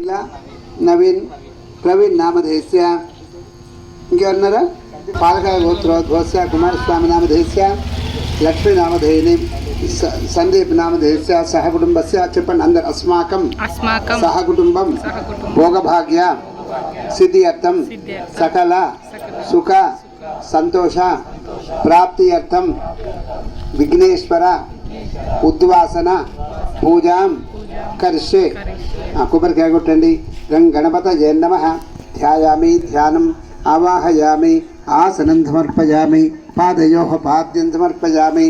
నవీన్ ప్రవీణ్ నామధేయస్య ఇంకెవరన్నారా పాలకాయ గోత్రోద్భవస్య కుమారస్వామి నామధేయస్య లక్ష్మీ నామధేయని సందీప్ నామధేయస్య సహ కుటుంబస్య చెప్పండి అందరు అస్మాకం సహ కుటుంబం భోగభాగ్య సిద్ధి అర్థం సకల సుఖ సంతోష ప్రాప్తి అర్థం విఘ్నేశ్వర ఉద్వాసన పూజాం కరిష్యే కొబ్బరికాయ కొట్టండి గణపతయే నమః ధ్యాయామి ధ్యానం ఆవాహయామి ఆసనం సమర్పయామి పాదయోః పాద్యం సమర్పయామి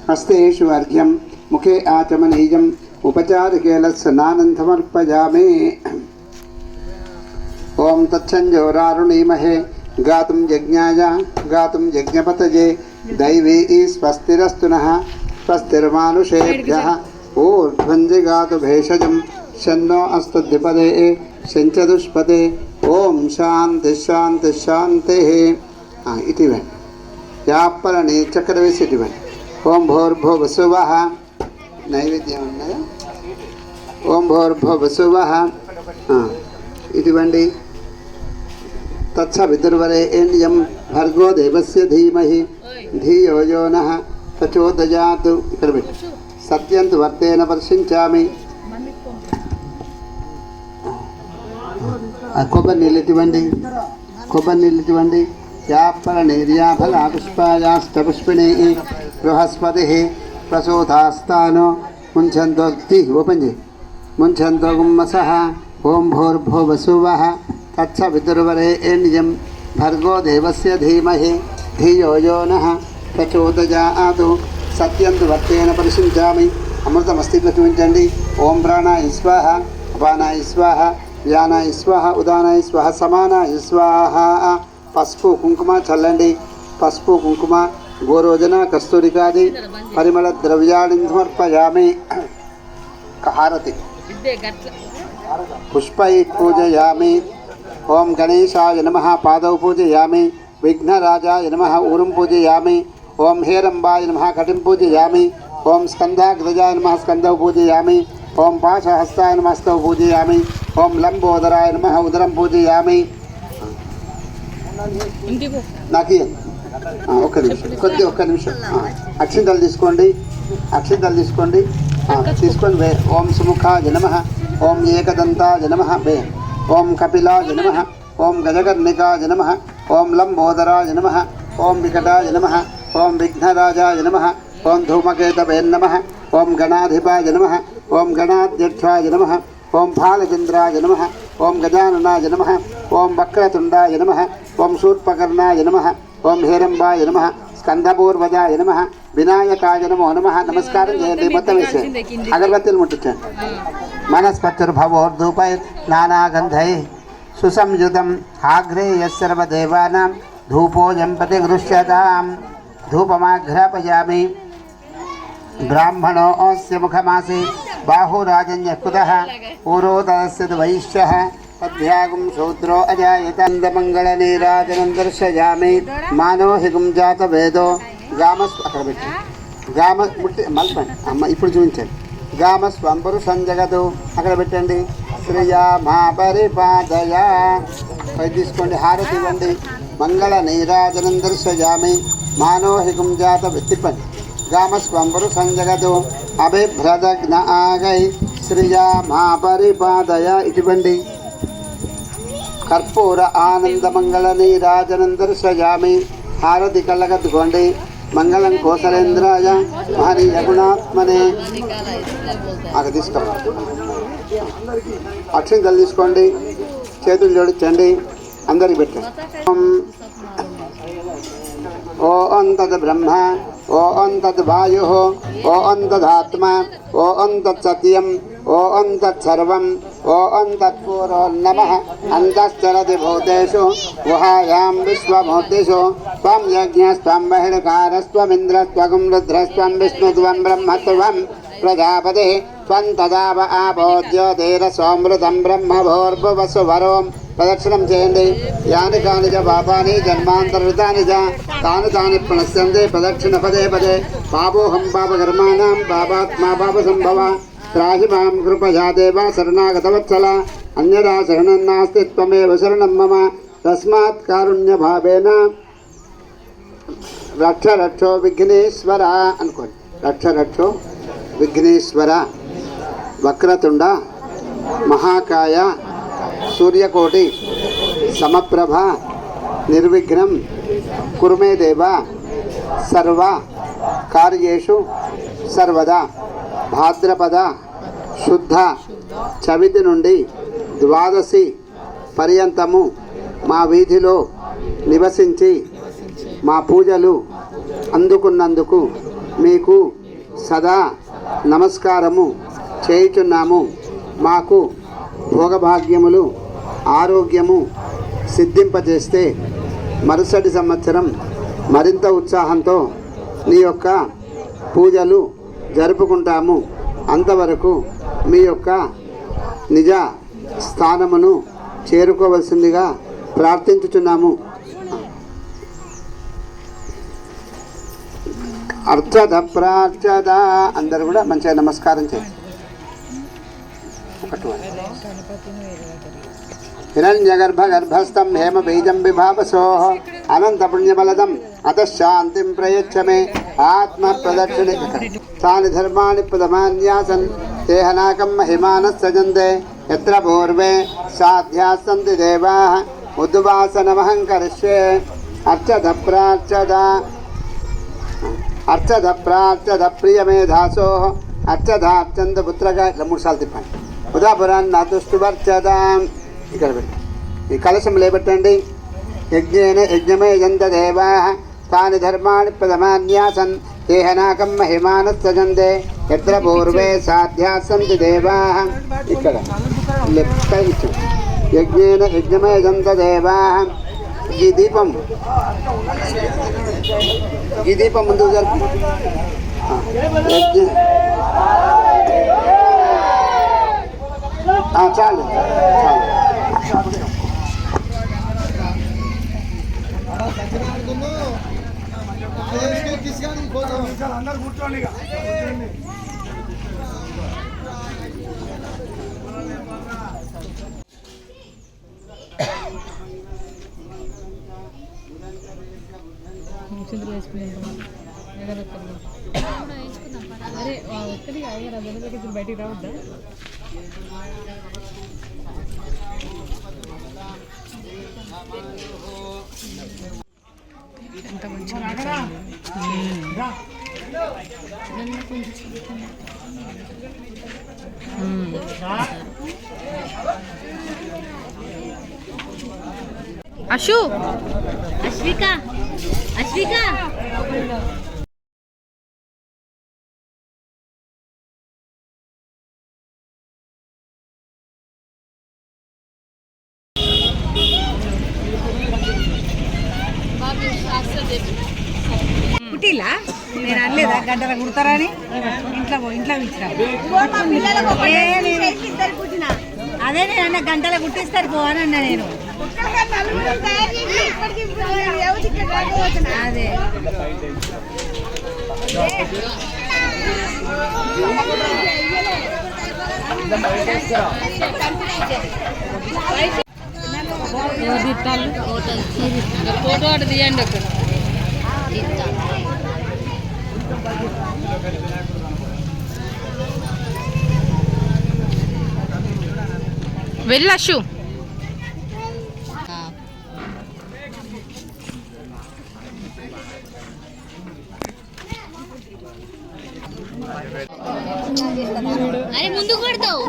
హస్తేషు అర్ఘ్యం ముఖే ఆచమనీయం ఉపచారికేల స్నానం సమర్పయామి ఓం తచ్చంజోరారుణీమహే గాతుం యజ్ఞాయ గాతుం యజ్ఞపతయే దైవీ స్వస్తిరస్తు నః స్వస్తిర్మానుషేభ్యః ఊర్ధ్వంజిగాతు భేషజం షన్నో అస్తద్విపదే శంచదుష్పదే ఓం శాంతి శాంతి శాంతి ఇటీవండి యాపలని చక్కెర వేసి ఇటీవండి ఓం భోర్భువస్సువః నైవేద్యం ఉన్నదా ఓం భోర్భువస్సువః ఇటువంటి తత్సవితుర్వరేణ్యం భర్గో దేవస్య ధీమహి ధియో యో నః ప్రచోదయాత్ ఇక్కడ పెట్టి సత్యంతు వర్తేన వర్షించామి కొబ్బరి నీళ్ళు ఇటువంటి కొబ్బరి నీళ్ళు ఇటువంటి యాపల నిర్యాఫల పుష్పాయాష్టపుష్పిణీ బృహస్పతి ప్రసూతాస్తానో ముంచంతో ఓపెన్ చేయి ముంచంతో గుమ్మసః ఓం భోర్భువస్సువః తత్సవితుర్వరేణ్యం భర్గో దేవస్య ధీమహి ధియో యో నః ప్రచోదయాత్ సత్యంతు వర్తేన పరిశించామి అమృతమస్తి చూపించండి ఓం ప్రాణాయ స్వాహ అపానాయ స్వాహ వ్యానాయ స్వాహ ఉదానాయ స్వాహ సమానాయ స్వాహ పసుపు కుంకుమ చల్లండి పసుపు కుంకుమ గోరోజన కస్తూరికాది పరిమళ ద్రవ్యాన్ని సమర్పయామి హారతి పుష్పై పూజయామి ఓం గణేశాయ నమః పాదౌ పూజయామి విఘ్నరాజాయ నమః ఊరుం పూజయామి ఓం హేరంబాయ నమః కటిం పూజయామి ఓం స్కందాగ్రజాయ నమః స్కందౌ పూజయామి ఓం పాశహస్తాయ నమః హస్తౌ పూజయామి ఓం లంబోదరాయ నమః ఉదరం పూజయామి నాకు ఒక్క నిమిషం ఒక్క నిమిషం అక్షింతలు తీసుకోండి తీసుకొని ఓం సుముఖాయ నమః ఓం ఏకదంతాయ నమః ఓం కపిలాయ నమః ఓం గజకర్ణికాయ నమః ఓం లంబోదరాయ నమః ఓం వికటాయ నమః ఓం విఘ్నరాజాయ నమః ఓం ధూమకేతవే నమః ఓం గణాధిపాయ నమః ఓం గణాధ్యక్షాయ నమః ఓం ఫాలచంద్రాయ నమః ఓం గజాననాయ నమః ఓం వక్రతుండాయ నమః ఓం శూర్పకర్ణాయ నమః ఓం హేరంబాయ నమః స్కందపూర్వజాయ నమః వినాయకాయ నమో నమః నమస్కారం చేయండి మొత్తం వేసే అగరబత్తీలు ముట్టించండి మనస్పత్యుర్భవోర్ధూపై నానాగంధై సుసంయుతం ఆగ్రేయ సర్వదేవానాం ధూపోజం ప్రతిగృహ్యతాం ధూపమాఘ్రాపయామి బ్రాహ్మణోऽस्य ముఖమాసే బాహురాజన్యకుతః పూరోదరస్య వైశ్యః పద్భ్యాగం శూద్రో అజాయతందమంగళనీరాజనం దర్శయామి మానోహికం జాతవేదో అక్కడ పెట్టి ముట్టి మల్పండి అమ్మ ఇప్పుడు చూపించండి గామస్వంపురు సంజగదు అక్కడ పెట్టండి శ్రియా మా పరిపాదయా పై తీసుకోండి హారతి ఇవ్వండి మంగళ నీరాజనం దర్శయామి మానోహికం జాత తిప్పండి గామస్వంపురు సంజగదు అభిభ్రదగ్న ఆగై శ్రియా మా పరిపాదయ ఇటువంటి కర్పూర ఆనంద మంగళ నీరాజనం దర్శయామి హారతి కళ్ళగద్దుకోండి మంగళం కోసలేంద్రాయ మహనీయ గుణాత్మనే అక్కడ తీసుకోండి అక్షింతలు తీసుకోండి చేతులు జోడించండి అందరికి పెట్టండి ఓ అంతద్ బ్రహ్మ ఓ అంతద్ వాయు ఓ అంతదాత్మ ఓ అంతత్ సత్యం ఓ అంతత్ సర్వం ఓ అంతత్పూరో నమః అంతశ్చరతి భూతేషు గుహాయాం విశ్వభూతిషు త్వం యజ్ఞస్త్వం బహిర్కారస్త్వమింద్రస్త్వగుం రుద్రస్త్వం విష్ణుత్వం బ్రహ్మత్వం ప్రజాపతి త్వం తదావ ఆపోజ్యోతిరసోమృతం బ్రహ్మభోర్భువస్సువరోం ప్రదక్షిణం చేయండి యాని కాని చ పాపాని జన్మాంతరితాని చ తాని ప్రణశ్యంతి ప్రదక్షిణ పదే పదే పాపోహం పాపకర్మాణం పాపాత్మా పాప సంభవ త్రాహి మాం కృపయా దేవ శరణాగతవత్సల अन्यदा शरणं नास्ति त्वमेव शरणं मम तस्मात् कारुण्यभावेन रक्ष रक्षो विघ्नेश्वर అనుకోండి రక్ష రక్షో విఘ్నేశ్వర వక్రతుండ మహాకాయ సూర్యకోటి సమప్రభ నిర్విఘ్నం కురుమే దేవ సర్వ కార్యేషు సర్వదా భాద్రపద శుద్ధ చవితి నుండి ద్వాదశి పర్యంతము మా వీధిలో నివసించి మా పూజలు అందుకున్నందుకు మీకు సదా నమస్కారము చేయుచున్నాము. మాకు భోగభాగ్యములు ఆరోగ్యము సిద్ధింపజేస్తే మరుసటి సంవత్సరం మరింత ఉత్సాహంతో నీ యొక్క పూజలు జరుపుకుంటాము. అంతవరకు మీ యొక్క నిజ స్థానమును చేరుకోవలసిందిగా ప్రార్థించుచున్నాము. అర్చద ప్రార్చద అందరు కూడా మంచిగా నమస్కారం చేయండి. హిరణ్యగర్భగర్భస్థం హేమ బీజం విభావసో అనంత పుణ్యబలదం అతశాంతిం ప్రయచ్చ మే ఆత్మ ప్రదక్షిణే తాని ధర్మాణి ప్రథమాన్యాసన్ తేహనాకం మహిమానః సజంతే యత్ర పూర్వే సాధ్యాः సంతి దేవాः ఉద్వాసనమహం కరిష్యే. అర్చద ప్రార్చద అర్చద ప్రార్చద ప్రియమేధాసో అర్చద అర్చంద పుత్రగా ఇట్లా 3 సార్లు తిప్పండి. ఉదాపురాన్ని నాతుష్టువర్చద ఇక్కడ పెట్టి ఈ కలశం లేబెట్టండి. యజ్ఞేన యజ్ఞమే జంత దేవాః తాని ధర్మాణి ప్రథమాన్యాసన్ తేహనాకం మహిమానః సజంతే యత్ర పూర్వే సాధ్యాः సంతి దేవాः. ఇక్కడ లెఫ్ట్ యజ్ఞేన యజ్ఞమే జంత దేవాః. ఈ దీపం ముందుకు జరుపు. చాలు చాలు. అరే ఒక్కడి అయ్యారు బయటికి రావద్దా? ఎంత మంచిగా అశు అశ్విక అశ్విక కుట్టిలా నేను అనలేదా గంటల కుడతారా అని ఇంట్లో అదే నేను అన్న గంటల కుట్టిస్తారు పోవని అన్నా నేను. అదే ఫోటో అటు తీయండి ఒక వెళ్ళచ్చు. అరే ముందు కొడతావు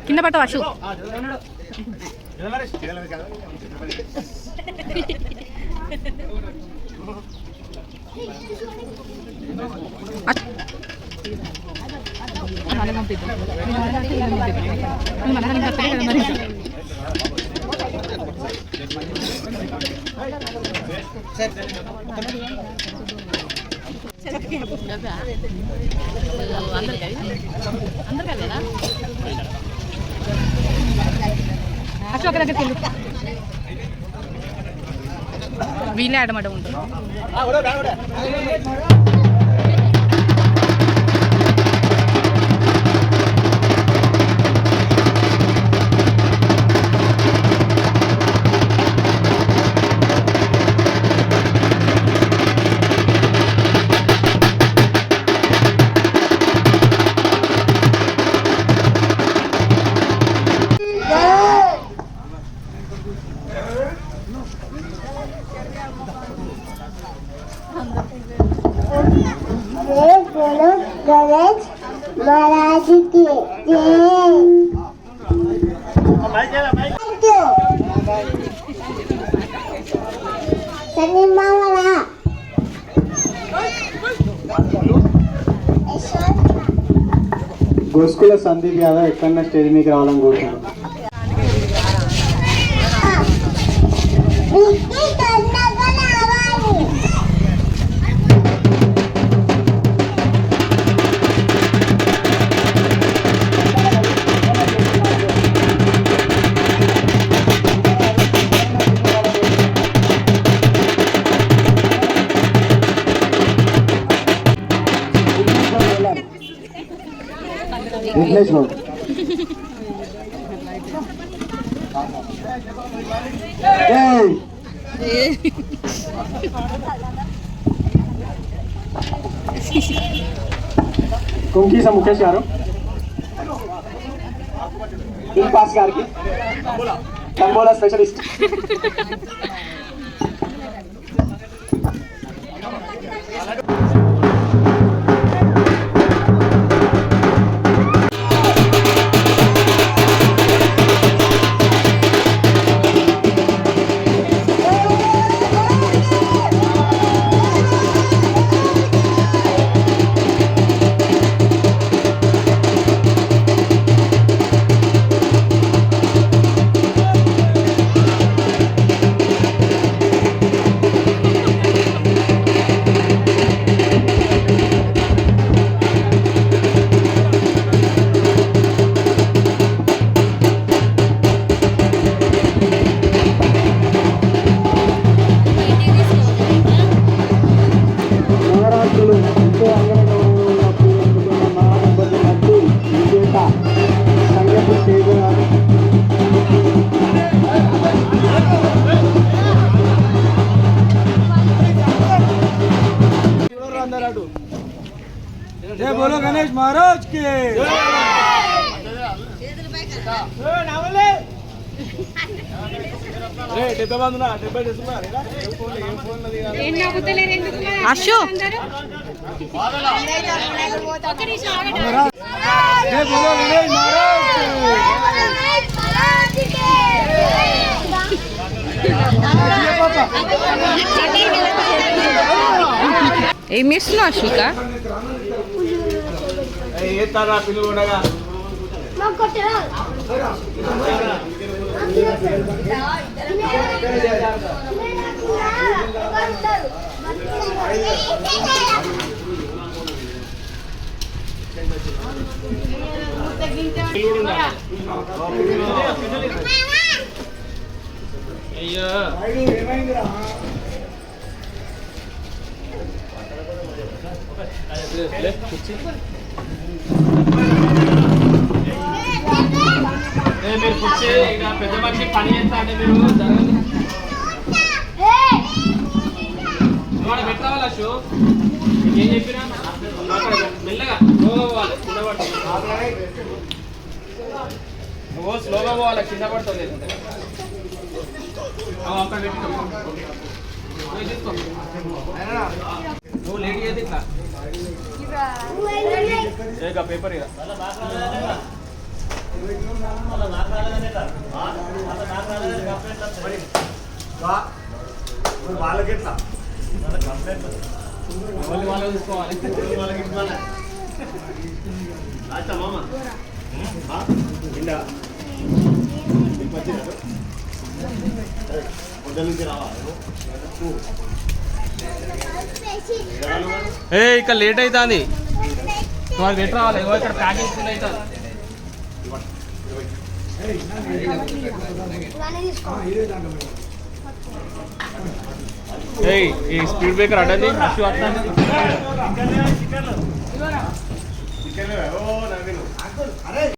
కింద పట్టవు అశు. అశోక్ దగ్గరికి వెళ్ళు. వీళ్ళే ఆడమాట ఉంటుంది. गणेश महाराज की గోస్కుల సందీప్ యాదవ్ ఎక్కడన్నా స్టేజ్ మీకు రావాలని కోరుతున్నాను. కుంకీస ముఖేష్ గారు దిల్ పాస్ గారికి తంబోలా స్పెషలిస్ట్ जय बोलो गणेश महाराज के అశు जय बोलो गणेश महाराज ఏం చేస్తున్నావు అశ్విక? మీరు కూర్చే ఇక పెద్ద మనిషి పని చేస్తా అంటే మీరు పెట్టరావాలి అశు ఏం చెప్పినా మెల్లగా స్లోగా పోవాలి కింద పడుతుంది నువ్వు స్లోగా పోవాలి కింద పడుతుంది అక్కడ పెట్టి నువ్వు లేట్ చేయదు ఇట్లా పేపర్ ఇక వాళ్ళకి ఎట్లా వాళ్ళు తీసుకోవాలి మామ నుంచి రావాలి ఏ ఇక్కడ లేట్ అవుతుంది నువ్వు అది పెట్టి రావాలి ఏవో ఇక్కడ ప్యాకింగ్ ఫుల్ అవుతుంది ఏయ్ ఈ స్పీడ్ బ్రేకర్ అడ్డండి అష్యూ వస్తాను